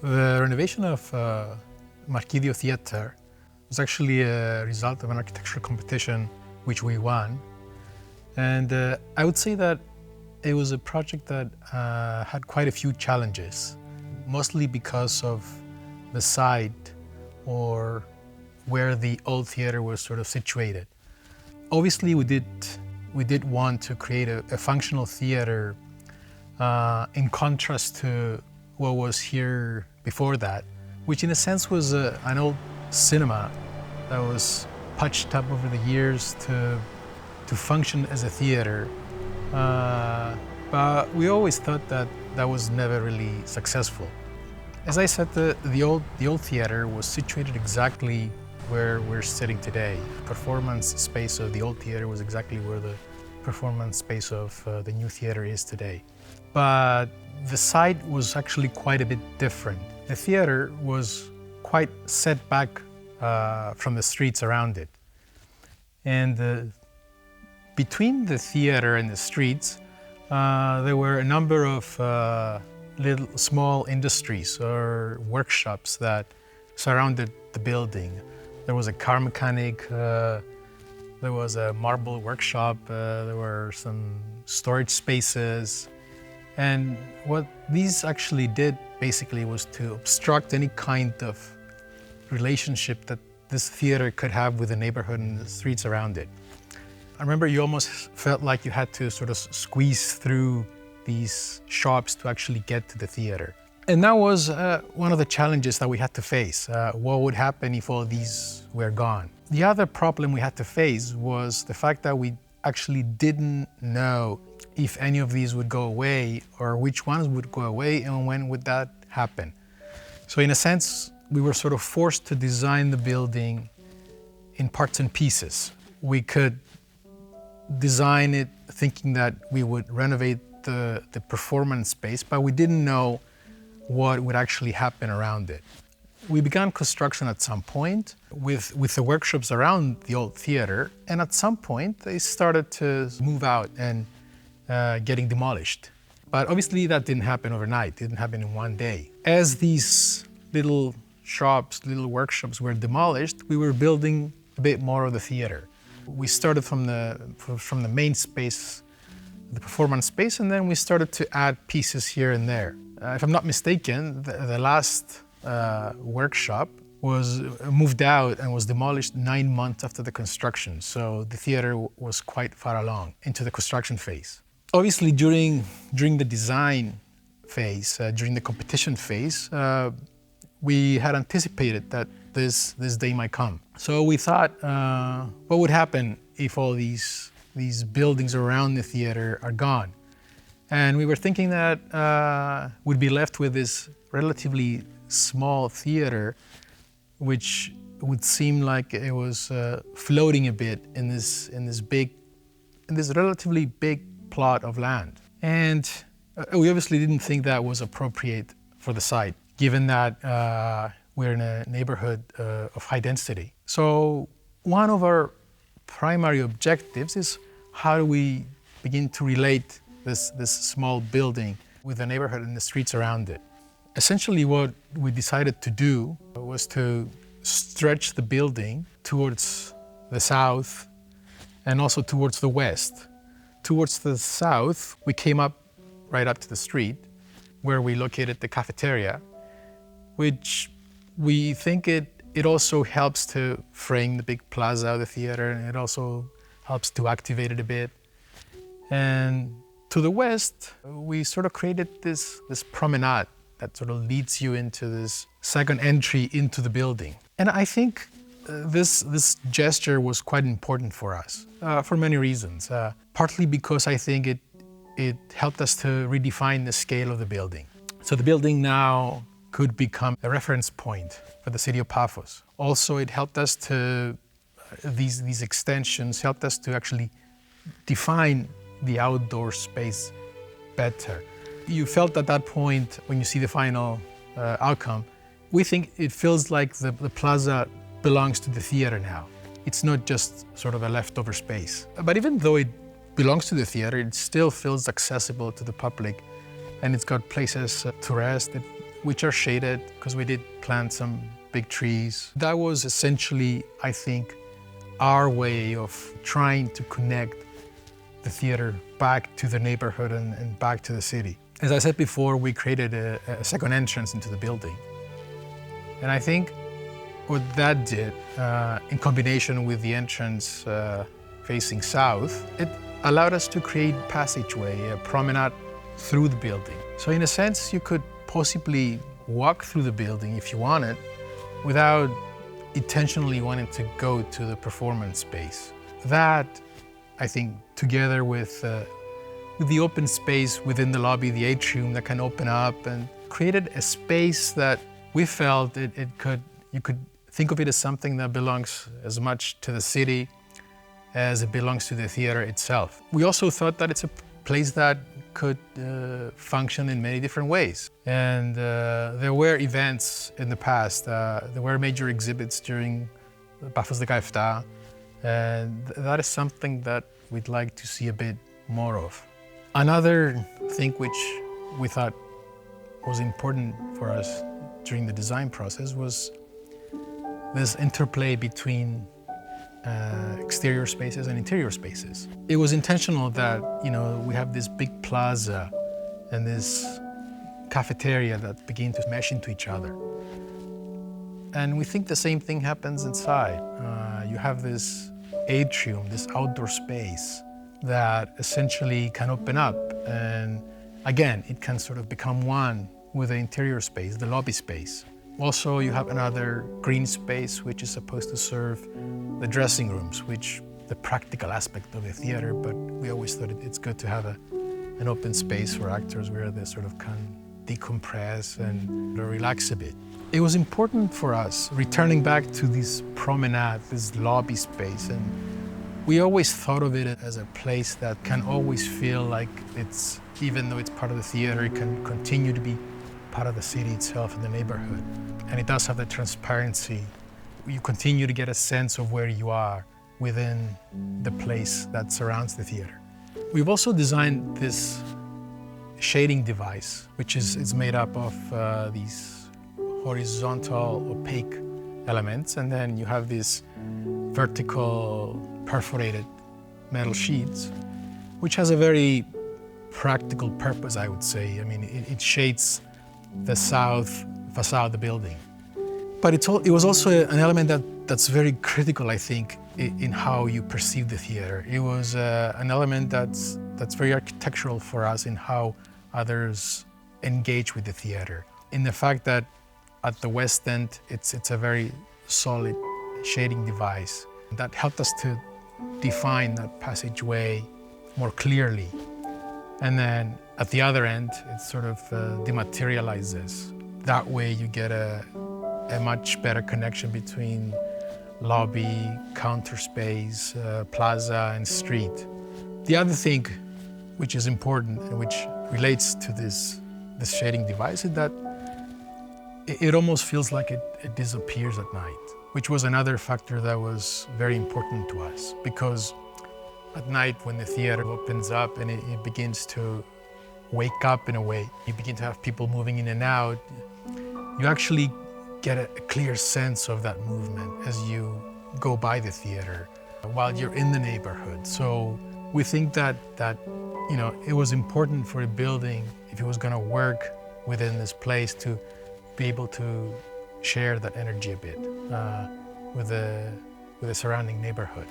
The renovation of Markideio Theatre was actually a result of an architectural competition which we won. And I would say that it was a project that had quite a few challenges, mostly because of the site or where the old theatre was sort of situated. Obviously, we did want to create a functional theatre in contrast to what was here before that, which in a sense was an old cinema that was patched up over the years to function as a theatre. But we always thought that that was never really successful. As I said, the old theatre was situated exactly where we're sitting today. The performance space of the old theatre was exactly where the performance space of the new theatre is today. But the site was actually quite a bit different. The theatre was quite set back from the streets around it. And between the theatre and the streets, there were a number of little small industries or workshops that surrounded the building. There was a car mechanic, there was a marble workshop, there were some storage spaces. And what these actually did basically was to obstruct any kind of relationship that this theatre could have with the neighborhood and the streets around it. I remember you almost felt like you had to sort of squeeze through these shops to actually get to the theatre. And that was one of the challenges that we had to face. What would happen if all these were gone? The other problem we had to face was the fact that we actually didn't know if any of these would go away or which ones would go away and when would that happen. So in a sense, we were sort of forced to design the building in parts and pieces. We could design it thinking that we would renovate the performance space, but we didn't know what would actually happen around it. We began construction at some point with the workshops around the old theatre, and at some point they started to move out and getting demolished. But obviously that didn't happen overnight, it didn't happen in one day. As these little shops, little workshops were demolished, we were building a bit more of the theatre. We started from the main space, the performance space, and then we started to add pieces here and there. If I'm not mistaken, the last workshop was moved out and was demolished 9 months after the construction. So the theatre was quite far along into the construction phase. Obviously, during the design phase, during the competition phase, we had anticipated that this day might come. So we thought, what would happen if all these buildings around the theatre are gone? And we were thinking that we'd be left with this relatively small theatre, which would seem like it was floating a bit in this relatively big plot of land. And we obviously didn't think that was appropriate for the site, given that we're in a neighborhood of high density. So one of our primary objectives is how do we begin to relate this small building with the neighborhood and the streets around it. Essentially what we decided to do was to stretch the building towards the south and also towards the west. Towards the south, we came up right up to the street where we located the cafeteria, which we think it also helps to frame the big plaza of the theatre, and it also helps to activate it a bit. And to the west, we sort of created this promenade that sort of leads you into this second entry into the building. And I think this gesture was quite important for us for many reasons. Partly because I think it helped us to redefine the scale of the building. So the building now could become a reference point for the city of Paphos. Also, it helped us to, these extensions helped us to actually define the outdoor space better. You felt at that point, when you see the final outcome, we think it feels like the plaza belongs to the theatre now. It's not just sort of a leftover space. But even though it belongs to the theatre, it still feels accessible to the public, and it's got places to rest. which are shaded because we did plant some big trees. That was essentially, I think, our way of trying to connect the theater back to the neighborhood and back to the city. As I said before, we created a second entrance into the building. And I think what that did, in combination with the entrance facing south, it allowed us to create passageway, a promenade through the building. So in a sense, you could possibly walk through the building if you wanted, without intentionally wanting to go to the performance space. That, I think, together with the open space within the lobby, the atrium that can open up, and created a space that we felt you could think of it as something that belongs as much to the city as it belongs to the theater itself. We also thought that it's a place that could function in many different ways. And there were events in the past. There were major exhibits during Paphos 17, and that is something that we'd like to see a bit more of. Another thing which we thought was important for us during the design process was this interplay between exterior spaces and interior spaces. It was intentional that, we have this big plaza and this cafeteria that begin to mesh into each other. And we think the same thing happens inside. You have this atrium, this outdoor space that essentially can open up, and again, it can sort of become one with the interior space, the lobby space. Also, you have another green space which is supposed to serve the dressing rooms, which the practical aspect of the theater, but we always thought it's good to have an open space for actors where they sort of can decompress and relax a bit. It was important for us returning back to this promenade, this lobby space, and we always thought of it as a place that can always feel like it's, even though it's part of the theater, it can continue to be part of the city itself and the neighborhood. And it does have the transparency. You continue to get a sense of where you are within the place that surrounds the theater. We've also designed this shading device, which is made up of these horizontal opaque elements, and then you have these vertical perforated metal sheets, which has a very practical purpose, I would say. I mean, it shades the south facade of the building. But it was also an element that's very critical, I think, in how you perceive the theater. It was an element that's very architectural for us in how others engage with the theater. In the fact that at the west end, it's a very solid shading device that helped us to define that passageway more clearly. And then at the other end, it sort of dematerializes. That way you get a much better connection between lobby, counter space, plaza, and street. The other thing which is important and which relates to this shading device is that it almost feels like it disappears at night, which was another factor that was very important to us, because at night when the theater opens up and it begins to wake up in a way, you begin to have people moving in and out, you actually get a clear sense of that movement as you go by the theater while you're in the neighborhood. So we think that it was important for a building, if it was going to work within this place, to be able to share that energy a bit with the surrounding neighborhood.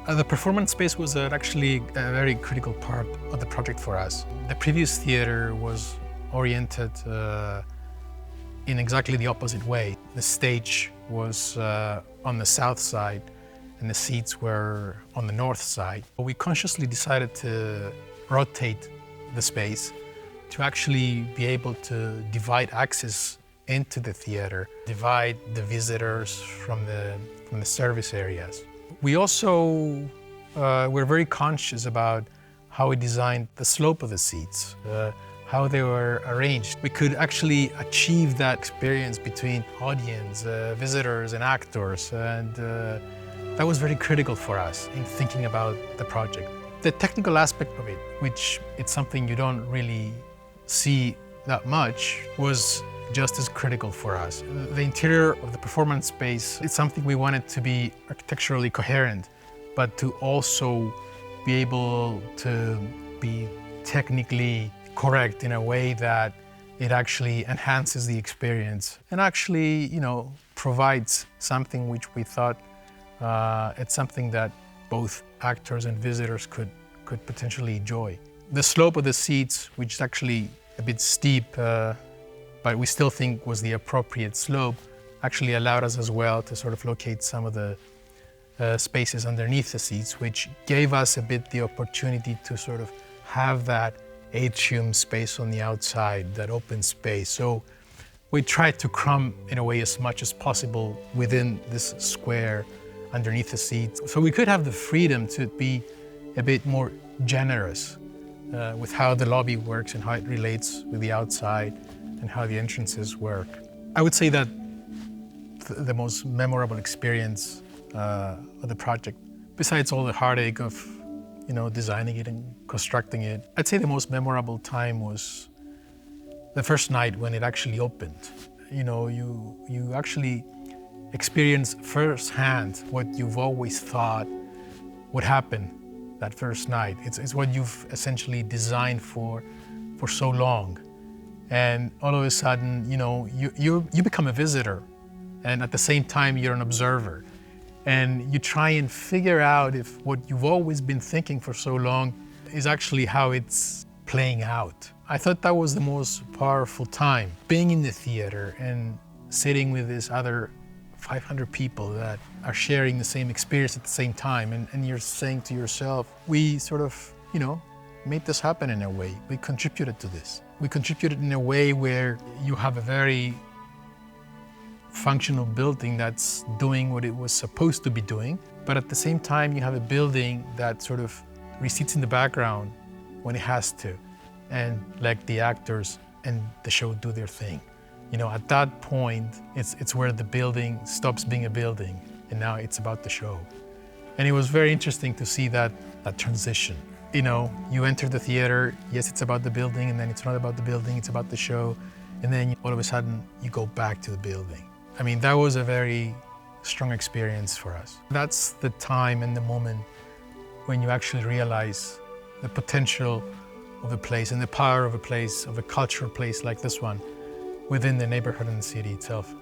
The performance space was actually a very critical part of the project for us. The previous theater was oriented in exactly the opposite way. The stage was on the south side and the seats were on the north side. We consciously decided to rotate the space to actually be able to divide access into the theater, divide the visitors from the service areas. We also were very conscious about how we designed the slope of the seats, how they were arranged. We could actually achieve that experience between audience, visitors, and actors, and that was very critical for us in thinking about the project. The technical aspect of it, which it's something you don't really see that much was just as critical for us. The interior of the performance space is something we wanted to be architecturally coherent, but to also be able to be technically correct in a way that it actually enhances the experience and actually, provides something which we thought it's something that both actors and visitors could potentially enjoy. The slope of the seats, which is actually a bit steep, but we still think was the appropriate slope, actually allowed us as well to sort of locate some of the spaces underneath the seats, which gave us a bit the opportunity to sort of have that atrium space on the outside, that open space. So we tried to cram in a way as much as possible within this square underneath the seats. So we could have the freedom to be a bit more generous with how the lobby works and how it relates with the outside and how the entrances work. I would say that the most memorable experience of the project, besides all the heartache of designing it and constructing it, I'd say the most memorable time was the first night when it actually opened. You actually experience firsthand what you've always thought would happen that first night. It's what you've essentially designed for so long. And all of a sudden, you become a visitor, and at the same time, you're an observer. And you try and figure out if what you've always been thinking for so long is actually how it's playing out. I thought that was the most powerful time, being in the theater and sitting with these other 500 people that are sharing the same experience at the same time. And you're saying to yourself, we sort of, made this happen in a way. We contributed to this. We contributed in a way where you have a very functional building that's doing what it was supposed to be doing, but at the same time you have a building that sort of recedes in the background when it has to, and let the actors and the show do their thing. At that point, it's where the building stops being a building, and now it's about the show. And it was very interesting to see that transition. You enter the theater, yes, it's about the building, and then it's not about the building, it's about the show, and then all of a sudden you go back to the building. I mean, that was a very strong experience for us. That's the time and the moment when you actually realize the potential of a place and the power of a place, of a cultural place like this one, within the neighborhood and the city itself.